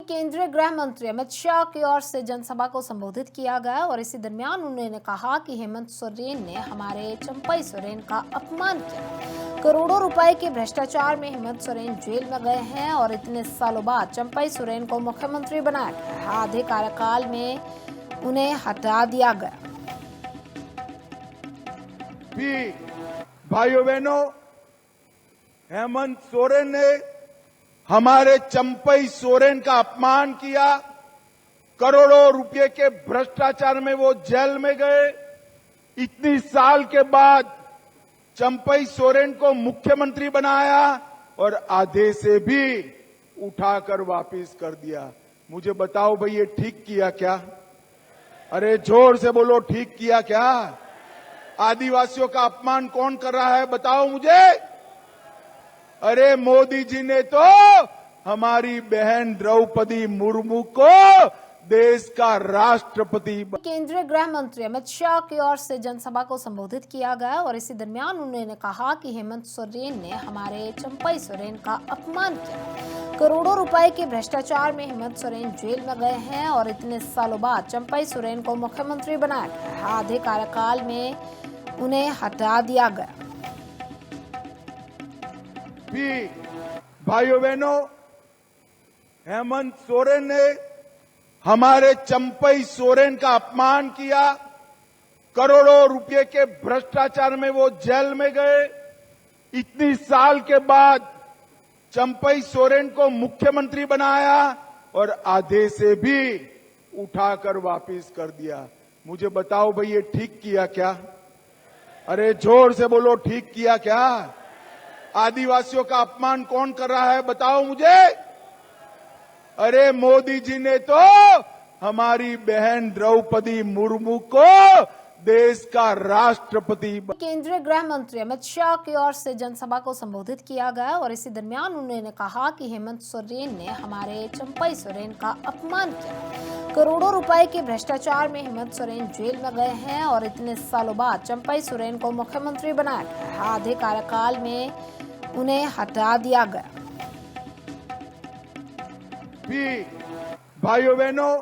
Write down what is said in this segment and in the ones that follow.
केंद्रीय गृह मंत्री अमित शाह की ओर से जनसभा को संबोधित किया गया और इसी दरमियान उन्होंने कहा कि हेमंत सोरेन ने हमारे चंपई सोरेन का अपमान किया। करोड़ों रुपए के भ्रष्टाचार में हेमंत सोरेन जेल में गए हैं और इतने सालों बाद चंपई सोरेन को मुख्यमंत्री बनाया गया है। आधे कार्यकाल में उन्हें हटा दिया गया। भाइयों बहनों, हेमंत सोरेन ने हमारे चंपई सोरेन का अपमान किया। करोड़ों रुपए के भ्रष्टाचार में वो जेल में गए। इतनी साल के बाद चंपई सोरेन को मुख्यमंत्री बनाया और आधे से भी उठाकर वापस कर दिया। मुझे बताओ भाई, ये ठीक किया क्या? अरे जोर से बोलो, ठीक किया क्या? आदिवासियों का अपमान कौन कर रहा है, बताओ मुझे। अरे मोदी जी ने तो हमारी बहन द्रौपदी मुर्मू को देश का राष्ट्रपति। केंद्रीय गृह मंत्री अमित शाह की ओर से जनसभा को संबोधित किया गया और इसी दरमियान उन्होंने कहा कि हेमंत सोरेन ने हमारे चंपई सोरेन का अपमान किया। करोड़ों रुपए के भ्रष्टाचार में हेमंत सोरेन जेल में गए हैं और इतने सालों बाद चंपई सोरेन को मुख्यमंत्री बनाया गया है। आधे कार्यकाल में उन्हें हटा दिया गया। भाइयों बहनों, हेमंत सोरेन ने हमारे चंपई सोरेन का अपमान किया। करोड़ों रुपए के भ्रष्टाचार में वो जेल में गए। इतनी साल के बाद चंपई सोरेन को मुख्यमंत्री बनाया और आधे से भी उठाकर वापस कर दिया। मुझे बताओ भाई, ये ठीक किया क्या? अरे जोर से बोलो, ठीक किया क्या? आदिवासियों का अपमान कौन कर रहा है, बताओ मुझे। अरे मोदी जी ने तो हमारी बहन द्रौपदी मुर्मू को देश का राष्ट्रपति। केंद्रीय गृह मंत्री अमित शाह की ओर से जनसभा को संबोधित किया गया और इसी दरमियान उन्होंने कहा कि हेमंत सोरेन ने हमारे चंपई सोरेन का अपमान किया। करोड़ों रुपए के भ्रष्टाचार में हेमंत सोरेन जेल में गए हैं और इतने सालों बाद चंपई सोरेन को मुख्यमंत्री बनाया गया है। आधे कार्यकाल में उन्हें हटा दिया गया। भाइयों बहनों,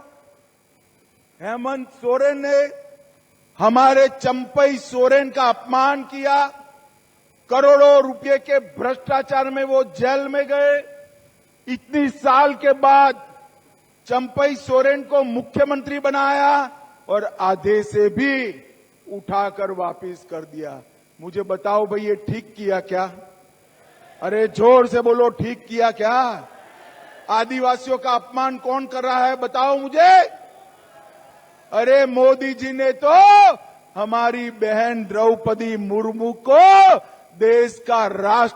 हेमंत सोरेन ने हमारे चंपई सोरेन का अपमान किया। करोड़ों रुपए के भ्रष्टाचार में वो जेल में गए। इतनी साल के बाद चंपई सोरेन को मुख्यमंत्री बनाया और आधे से भी उठाकर वापस कर दिया। मुझे बताओ भाई, ये ठीक किया क्या? अरे जोर से बोलो, ठीक किया क्या? आदिवासियों का अपमान कौन कर रहा है, बताओ मुझे। अरे मोदी जी ने तो हमारी बहन द्रौपदी मुर्मू को देश का राष्ट्र